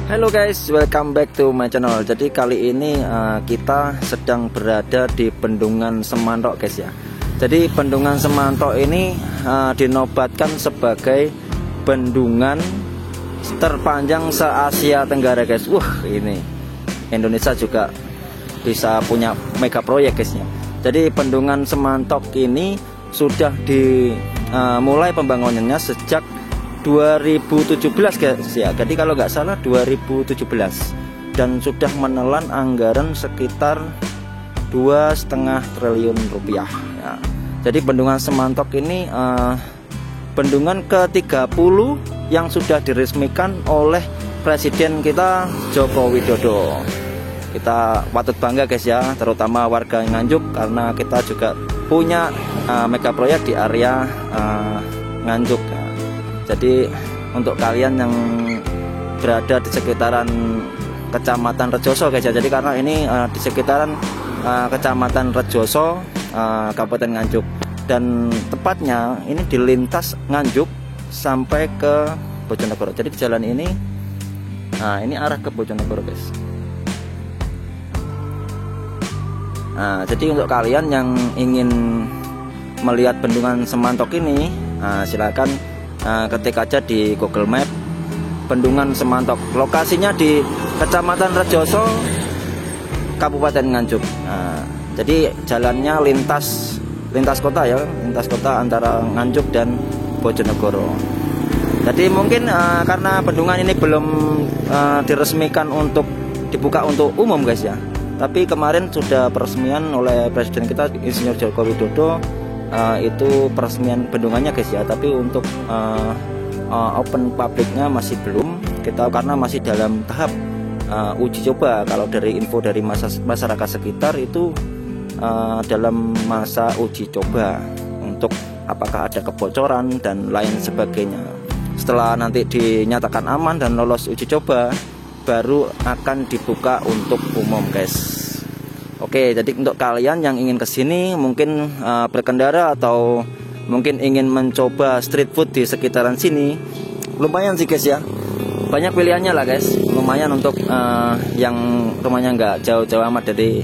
Halo guys, welcome back to my channel. Jadi kali ini kita sedang berada di Bendungan Semantok guys ya. Jadi Bendungan Semantok ini dinobatkan sebagai bendungan terpanjang se-Asia Tenggara guys. Wah, ini Indonesia juga bisa punya mega proyek guys ya. Jadi Bendungan Semantok ini sudah dimulai pembangunannya sejak 2017 guys ya. Jadi kalau nggak salah 2017, dan sudah menelan anggaran sekitar 2,5 triliun rupiah ya. Jadi Bendungan Semantok ini bendungan ke-30 yang sudah diresmikan oleh Presiden kita Joko Widodo. Kita patut bangga guys ya, terutama warga Nganjuk, karena kita juga punya mega proyek di area Nganjuk ya. Jadi untuk kalian yang berada di sekitaran Kecamatan Rejoso guys ya, jadi karena ini di sekitaran Kecamatan Rejoso, Kabupaten Nganjuk, dan tepatnya ini di lintas Nganjuk sampai ke Bojonegoro. Jadi di jalan ini, nah ini arah ke Bojonegoro guys. Nah, jadi untuk kalian yang ingin melihat Bendungan Semantok ini, silakan ketik aja di Google Map Bendungan Semantok. Lokasinya di Kecamatan Rejoso, Kabupaten Nganjuk. Jadi jalannya lintas kota ya, lintas kota antara Nganjuk dan Bojonegoro. Jadi mungkin karena bendungan ini belum diresmikan untuk dibuka untuk umum guys ya. Tapi kemarin sudah peresmian oleh Presiden kita Insinyur Joko Widodo. Itu peresmian bendungannya guys ya, tapi untuk open publiknya masih belum kita, karena masih dalam tahap uji coba. Kalau dari info dari masyarakat sekitar itu dalam masa uji coba untuk apakah ada kebocoran dan lain sebagainya. Setelah nanti dinyatakan aman dan lolos uji coba, baru akan dibuka untuk umum guys. Oke, jadi untuk kalian yang ingin kesini, mungkin berkendara atau mungkin ingin mencoba street food di sekitaran sini, lumayan sih guys ya. Banyak pilihannya lah guys, lumayan untuk yang rumahnya nggak jauh-jauh amat dari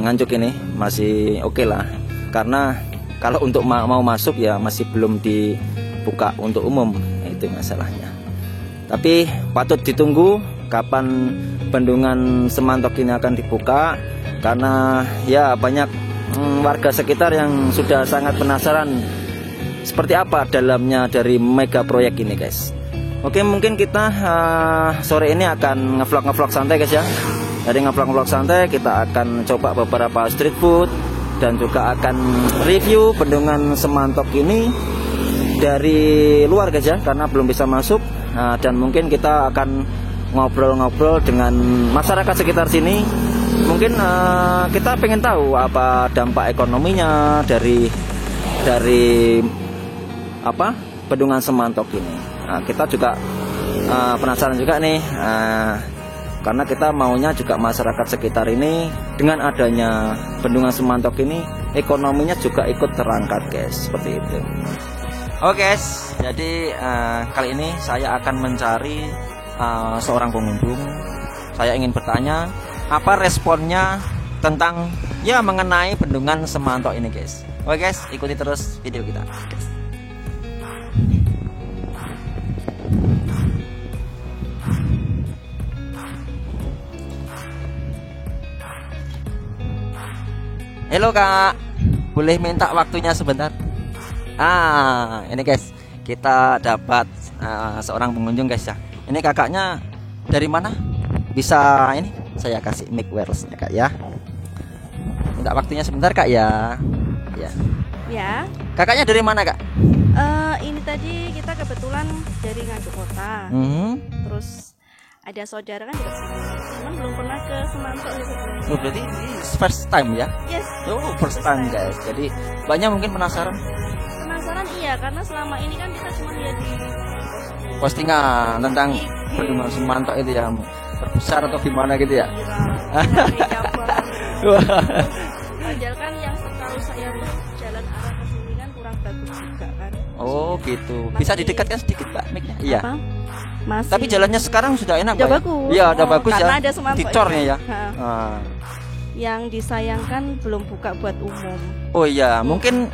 Nganjuk ini, masih oke lah. Karena kalau untuk mau masuk ya masih belum dibuka untuk umum, itu masalahnya. Tapi patut ditunggu kapan Bendungan Semantok ini akan dibuka, karena ya banyak warga sekitar yang sudah sangat penasaran seperti apa dalamnya dari mega proyek ini guys. Oke, mungkin kita sore ini akan ngevlog santai guys ya. Dari ngevlog santai kita akan coba beberapa street food dan juga akan review Bendungan Semantok ini dari luar guys ya, karena belum bisa masuk. Dan mungkin kita akan ngobrol-ngobrol dengan masyarakat sekitar sini. Mungkin kita pengen tahu apa dampak ekonominya dari apa Bendungan Semantok ini. Kita juga penasaran juga nih, karena kita maunya juga masyarakat sekitar ini dengan adanya Bendungan Semantok ini ekonominya juga ikut terangkat guys, seperti itu. Oke guys, jadi kali ini saya akan mencari seorang pengunjung. Saya ingin bertanya apa responnya tentang ya mengenai Bendungan Semantok ini guys. Oke guys, ikuti terus video kita. Halo kak, boleh minta waktunya sebentar? Ini guys, kita dapat seorang pengunjung guys ya. Ini kakaknya dari mana? Bisa ini saya kasih mic wireless-nya kak ya. Minta waktunya sebentar kak ya. Ya. Kakaknya dari mana kak? Ini tadi kita kebetulan dari Nganjuk Kota. Terus ada saudara kan dari sini. Cuman belum pernah ke Semantok gitu. Oh, berarti first time ya? Yes. Oh, first time guys. Jadi banyak mungkin penasaran. Iya, karena selama ini kan kita cuma lihat di postingan tentang Bendungan Semantok itu ya, terbesar atau gimana gitu ya. Padahal kan yang setahu saya tuh jalan arah ke sini kan kurang bagus juga kan. Oh gitu. Bisa didekatkan sedikit Pak mic-nya? Iya. Masih. Tapi jalannya sekarang sudah enak, udah Pak, bagus. Ya, udah bagus karena ya. ada semantok Dicornya ya. Yang disayangkan belum buka buat umum. Oh iya, mungkin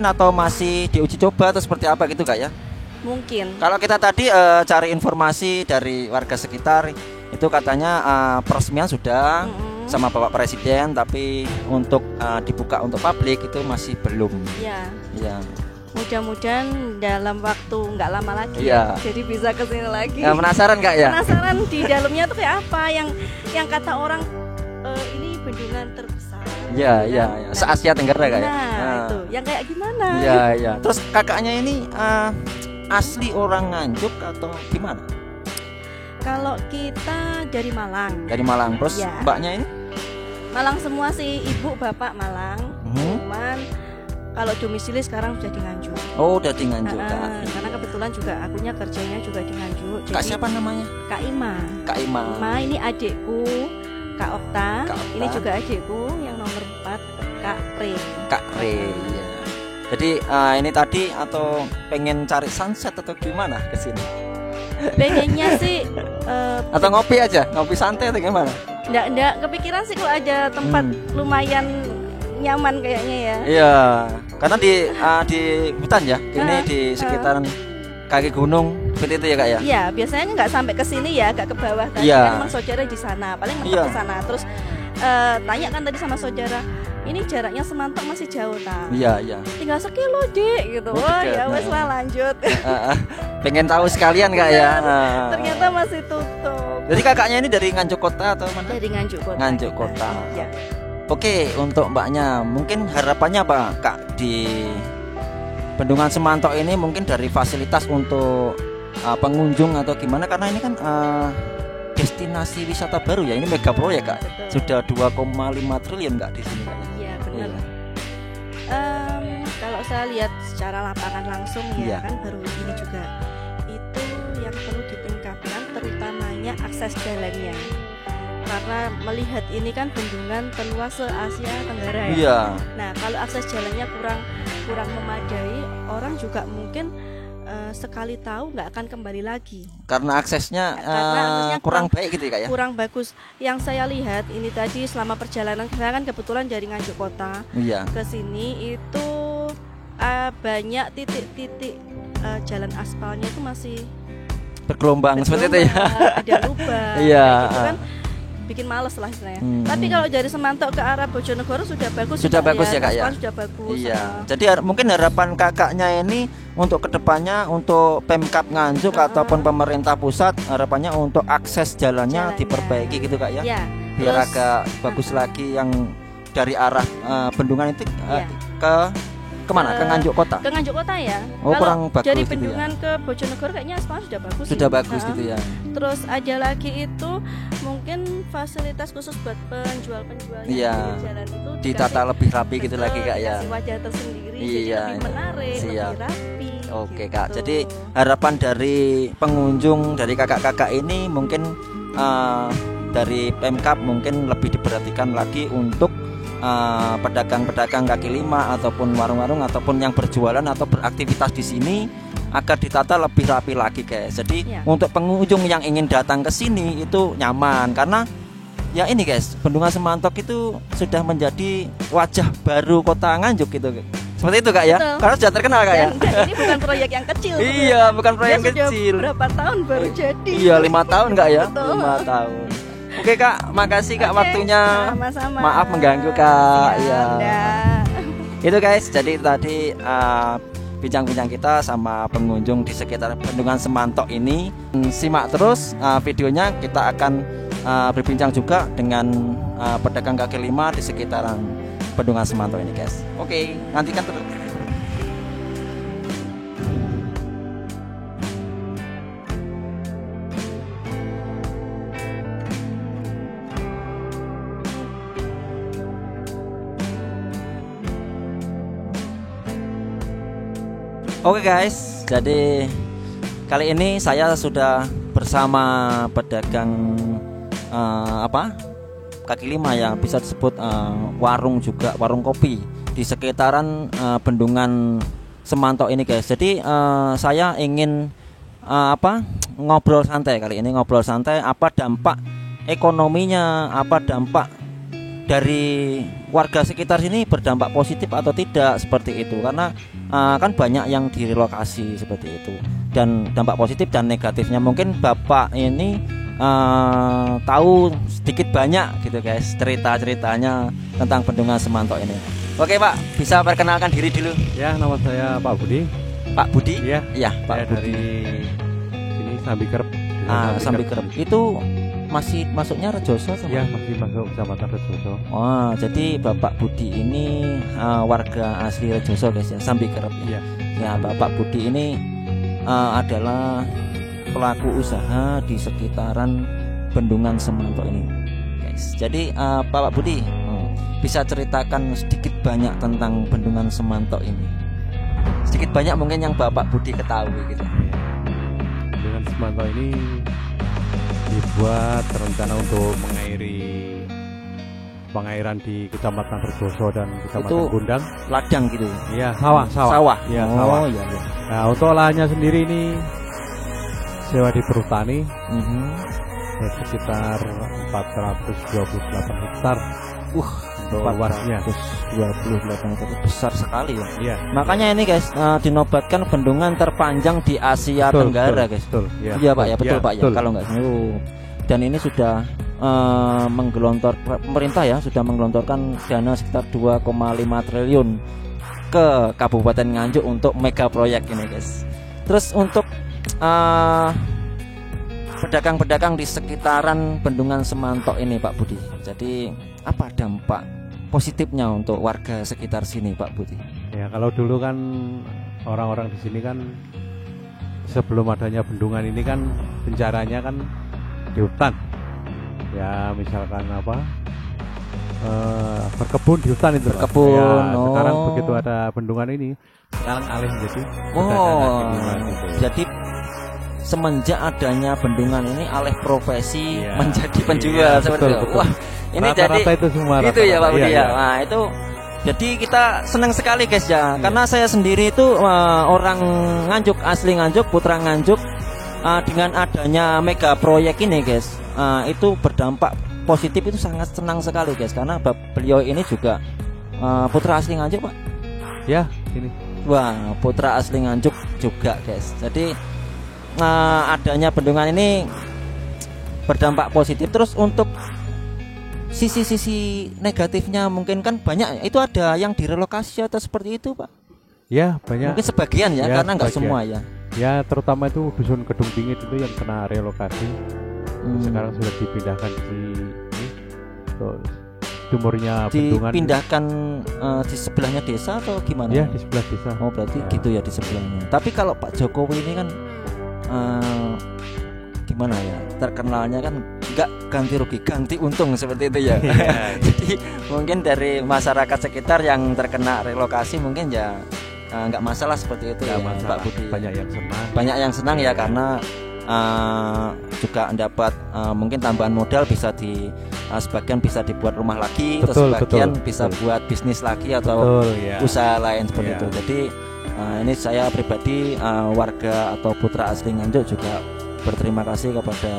atau masih diuji coba atau seperti apa gitu Kak ya? Mungkin. Kalau kita tadi cari informasi dari warga sekitar itu katanya peresmian sudah sama Bapak Presiden, tapi untuk dibuka untuk publik itu masih belum. Iya. Iya. Mudah-mudahan dalam waktu nggak lama lagi. Iya. Jadi bisa kesini lagi. Ya, penasaran Kak ya? Penasaran di dalamnya tuh kayak apa yang kata orang ini bendungan terbesar. Iya, iya, ya. Se-Asia Tenggara Kak ya. Nah, itu yang kayak gimana? Iya, iya. Terus kakaknya ini asli orang Nganjuk atau gimana? Kalau kita dari Malang. Dari Malang. Terus ya. mbaknya ini? Malang semua sih, ibu bapak Malang. Cuman kalau domisili sekarang sudah di Nganjuk. Oh, udah di Nganjuk. Karena kebetulan juga akunya kerjanya juga di Nganjuk. Kak siapa namanya? Kak Ima. Kak Ima. Ima ini adikku, Kak Okta. Kak Okta. Ini juga adikku yang nomor 4, Kak Re. Kak Re. Ya. Jadi ini tadi atau pengen cari sunset atau gimana ke sini? Pengennya sih atau ngopi aja, ngopi santai atau gimana? Enggak kepikiran sih kalau ada tempat lumayan nyaman kayaknya ya. Iya, karena di hutan ya, ini di sekitaran kaki gunung seperti itu ya Kak ya. Iya, biasanya nggak sampai ke sini ya, agak ke bawah tadi kan memang saudara di sana, paling mentok ke sana. Terus tanya kan tadi sama saudara, ini jaraknya Semantok masih jauh tak? Iya, iya. Tinggal sekilo dek gitu. Oh ya wes lah lanjut. Pengen tahu sekalian Kak ya. Ternyata masih tutup. Jadi kakaknya ini dari Nganjuk Kota atau mana? Dari Nganjuk Kota. Nganjuk Kota. Ya. Oke, untuk mbaknya mungkin harapannya apa Kak di Bendungan Semantok ini, mungkin dari fasilitas untuk pengunjung atau gimana, karena ini kan destinasi wisata baru ya, ini mega proyek Kak. Betul. Sudah 2,5 triliun Kak di sini Kak. Iya benar. Kalau saya lihat secara lapangan langsung ya kan baru ini juga itu yang perlu ditingkatkan terutamanya akses jalannya. Karena melihat ini kan bendungan terluas se-Asia Tenggara ya. Iya. Nah, kalau akses jalannya kurang memadai, orang juga mungkin sekali tahu nggak akan kembali lagi. Karena aksesnya kurang baik gitu ya Kak ya. Kurang bagus. Yang saya lihat ini tadi selama perjalanan saya kan kebetulan dari Nganjuk Kota ke sini itu banyak titik-titik jalan aspalnya itu masih bergelombang seperti itu ya. Ada lubang. Iya. Gitu kan bikin males lah istilahnya. Tapi kalau dari Semantok ke arah Bojonegoro sudah bagus. Sudah bagus ya Kak ya. Sudah bagus. Iya. Jadi mungkin harapan kakaknya ini untuk kedepannya untuk Pemkab Nganjuk ataupun pemerintah pusat, harapannya untuk akses jalannya diperbaiki gitu Kak ya. Iya. Biar agak bagus lagi yang dari arah bendungan itu kemana? Ke Nganjuk Kota? Ke Nganjuk Kota ya. Oh, kurang bagus dari gitu bendungan ya. ke Bojonegoro kayaknya aspal sudah bagus. Sudah bagus gitu ya. Terus ada lagi itu mungkin fasilitas khusus buat penjual-penjual di jalan itu ditata lebih rapi gitu lagi Kak ya. Kasih wajah tersendiri, iya, jadi lebih menarik, lebih rapi. Oke gitu. Kak. Jadi harapan dari pengunjung, dari kakak-kakak ini mungkin dari Pemkab mungkin lebih diperhatikan lagi untuk pedagang-pedagang kaki lima ataupun warung-warung ataupun yang berjualan atau beraktivitas di sini agar ditata lebih rapi lagi guys. Jadi untuk pengunjung yang ingin datang ke sini itu nyaman, karena ya ini guys, Bendungan Semantok itu sudah menjadi wajah baru Kota Nganjuk gitu. Seperti itu Kak ya. Betul. Karena sudah terkenal Kak ya. Dan ini bukan proyek yang kecil. Iya, bukan proyek yang kecil. Berapa tahun baru jadi? Iya, 5 tahun Kak ya. Betul. 5 tahun. Oke Kak, makasih Kak waktunya. Sama-sama. Maaf mengganggu Kak. Iya. Itu guys, jadi tadi bincang-bincang kita sama pengunjung di sekitar Bendungan Semantok ini. Simak terus videonya, kita akan berbincang juga dengan pedagang kaki lima di sekitaran Bendungan Semantok ini guys. Oke, nantikan terus. Oke guys, jadi kali ini saya sudah bersama pedagang kaki lima ya, bisa disebut warung juga, warung kopi di sekitaran Bendungan Semantok ini guys. Jadi saya ingin ngobrol santai kali ini, ngobrol santai apa dampak ekonominya, apa dampak dari warga sekitar sini, berdampak positif atau tidak seperti itu. Karena kan banyak yang direlokasi seperti itu, dan dampak positif dan negatifnya mungkin Bapak ini tahu sedikit banyak gitu guys, cerita-ceritanya tentang Bendungan Semantok ini. Oke Pak, bisa perkenalkan diri dulu. Ya, nama saya Pak Budi. Pak Budi? Iya, ya, Pak Budi. Dari sini Sambikerep. Sambikerep itu masih masuknya Rejoso sama? Ya, masih masuk Kecamatan Rejoso. Oh, jadi Bapak Budi ini warga asli Rejoso guys ya, Sambikerep. Iya. Ya, Bapak Budi ini adalah pelaku usaha di sekitaran Bendungan Semantok ini guys. Jadi Bapak Budi bisa ceritakan sedikit banyak tentang Bendungan Semantok ini, sedikit banyak mungkin yang Bapak Budi ketahui gitu. Bendungan Semantok ini dibuat rencana untuk mengairi pengairan di Kecamatan Rejoso dan Kecamatan itu Gondang. Ladang gitu. Iya, sawah. Oh, Ya, sawah. iya. Nah, untuk lahannya sendiri ini sewa di perhutani. Sekitar 428 hektar. Untuk luasnya 428 hektar, besar sekali ya. Iya. Makanya ini guys dinobatkan bendungan terpanjang di Asia Tenggara guys. Betul, ya. Iya Pak ya, betul Pak betul. ya. Kalau nggak salah. Dan ini sudah pemerintah ya sudah menggelontorkan dana sekitar 2,5 triliun ke Kabupaten Nganjuk untuk mega proyek ini guys. Terus untuk pedagang-pedagang di sekitaran Bendungan Semantok ini Pak Budi, jadi apa dampak positifnya untuk warga sekitar sini Pak Budi? Ya, kalau dulu kan orang-orang di sini kan sebelum adanya bendungan ini kan pencaranya kan di hutan. Ya, misalkan berkebun di hutan itu. Berkebun. Ya, sekarang begitu ada bendungan ini, sekarang alih menjadi pedagang gitu. Jadi semenjak adanya bendungan ini alih profesi menjadi penjual seperti itu. Wah, ini rata-rata jadi itu semua itu ya Pak Budi ya. Iya. Nah, itu jadi kita senang sekali guys ya. Karena saya sendiri itu orang Nganjuk, asli Nganjuk, putra Nganjuk. Dengan adanya mega proyek ini guys, itu berdampak positif, itu sangat senang sekali guys. Karena beliau ini juga putra asli Nganjuk Pak. Ya, ini. Wah, putra asli Nganjuk juga guys. Jadi adanya bendungan ini berdampak positif. Terus untuk sisi-sisi negatifnya mungkin kan banyak. Itu ada yang direlokasi atau seperti itu Pak? Ya, banyak. Mungkin sebagian ya, karena nggak semua ya. Ya, terutama itu dusun Kedung Bingit itu yang kena relokasi. Sekarang sudah dipindahkan di timurnya bendungan. Dipindahkan di sebelahnya desa atau gimana? Ya, di sebelah desa. Oh, berarti gitu ya, di sebelahnya. Tapi kalau Pak Jokowi ini kan gimana ya, terkenalnya kan nggak ganti rugi, ganti untung seperti itu ya. Jadi mungkin dari masyarakat sekitar yang terkena relokasi mungkin ya nggak masalah seperti itu ya Pak Budi. Banyak yang senang ya, karena juga dapat mungkin tambahan modal, bisa sebagian bisa dibuat rumah lagi, atau sebagian bisa buat bisnis lagi atau usaha lain seperti itu. Jadi ini saya pribadi warga atau putra asli Nganjuk juga berterima kasih kepada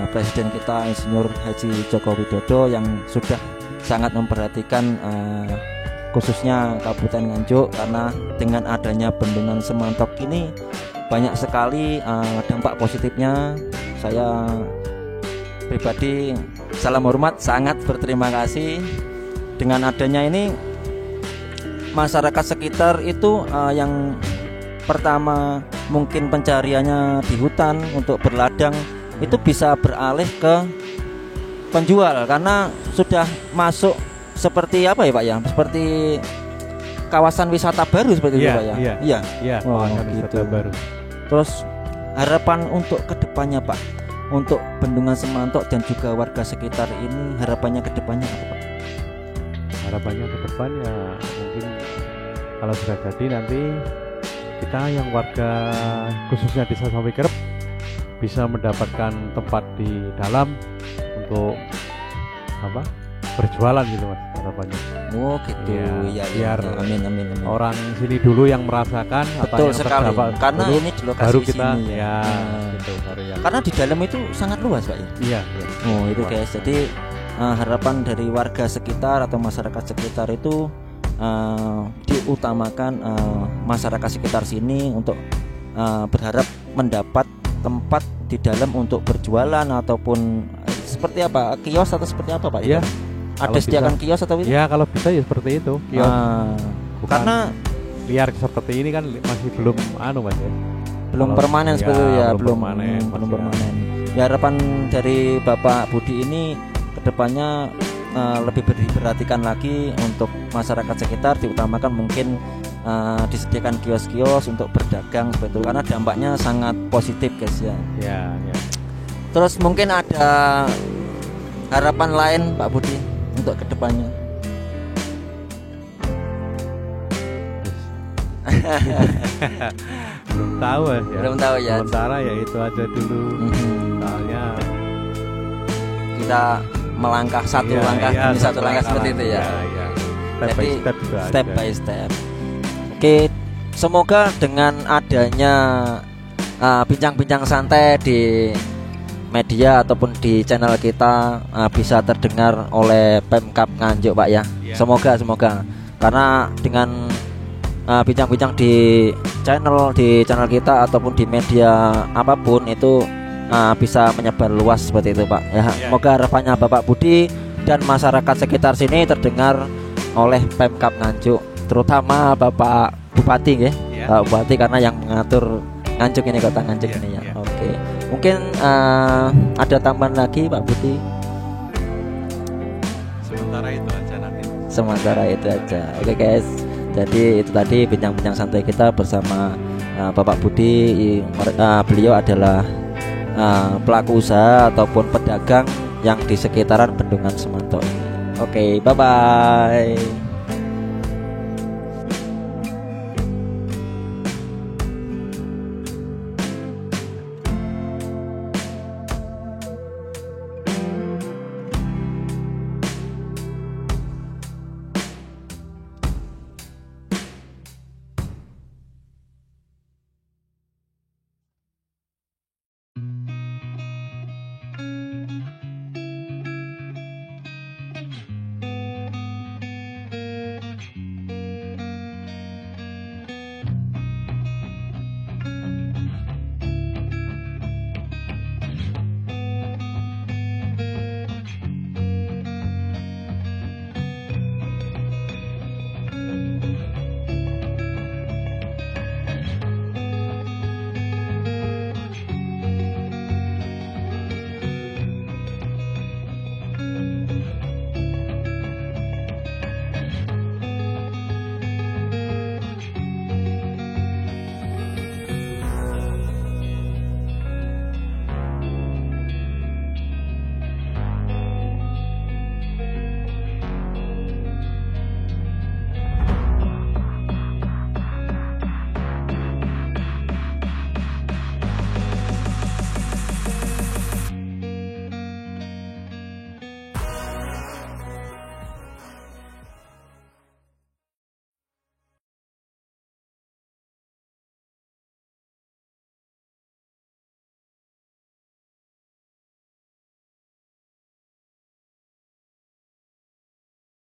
Presiden kita Insinyur Haji Joko Widodo yang sudah sangat memperhatikan khususnya Kabupaten Nganjuk. Karena dengan adanya Bendungan Semantok ini banyak sekali dampak positifnya. Saya pribadi salam hormat, sangat berterima kasih. Dengan adanya ini masyarakat sekitar itu yang pertama mungkin pencariannya di hutan untuk berladang, itu bisa beralih ke penjual karena sudah masuk seperti apa ya Pak ya, seperti kawasan wisata baru seperti itu Pak ya. Iya. Kawasan wisata baru. Terus harapan untuk kedepannya Pak, untuk Bendungan Semantok dan juga warga sekitar ini, harapannya kedepannya apa Pak? Harapannya ke depan ya mungkin kalau sudah jadi nanti kita yang warga khususnya desa Sambikerep bisa mendapatkan tempat di dalam untuk berjualan gitu Mas harapannya. Oh gitu Iya, ya, biar amin amin amin. Orang sini dulu yang merasakan apa Betul yang sekali, terdapat karena dulu, ini di lokasi baru kita sini ya, Nah, gitu baru yang karena di dalam itu sangat luas Pak ya. iya, iya. Oh itu Luas. guys, jadi harapan dari warga sekitar atau masyarakat sekitar itu diutamakan masyarakat sekitar sini untuk berharap mendapat tempat di dalam untuk berjualan ataupun seperti apa, kios atau seperti apa Pak? Iya. Ada Kalau sediakan bisa. kios atau itu? Ya kalau bisa ya seperti itu. Kios. Bukan Karena liar seperti ini kan masih belum Mas ya. belum Kalau- permanen ya, seperti itu ya, belum permanen, belum masih permanen. Ya harapan dari Bapak Budi ini kedepannya lebih diperhatikan lagi untuk masyarakat sekitar, diutamakan mungkin disediakan kios-kios untuk berdagang seperti itu, karena dampaknya sangat positif guys ya. Ya, ya. Terus mungkin ada harapan lain Pak Budi untuk kedepannya? Belum tahu Mas ya. Belum tahu ya. Sementara ya itu aja dulu. Soalnya Kita melangkah satu iya, langkah iya, demi satu langkah seperti itu ya. Iya. Step Jadi by step juga step aja. by step. Oke, semoga dengan adanya bincang-bincang santai di media ataupun di channel kita bisa terdengar oleh Pemkab Nganjuk Pak ya. Iya. Semoga karena dengan bincang-bincang di channel kita ataupun di media apapun itu bisa menyebar luas seperti itu Pak ya. Semoga harapannya Bapak Budi dan masyarakat sekitar sini terdengar oleh Pemkab Nganjuk, terutama Bapak Bupati ya. Pak Bupati karena yang mengatur Nganjuk ini, kota Nganjuk ini ya. Oke. Mungkin ada tambahan lagi Pak Budi? Sementara itu aja nanti. Sementara itu aja. Oke guys. Jadi itu tadi bincang-bincang santai kita bersama Bapak Budi. Beliau adalah pelaku usaha ataupun pedagang yang di sekitaran Bendungan Semanto ini. Oke, bye bye.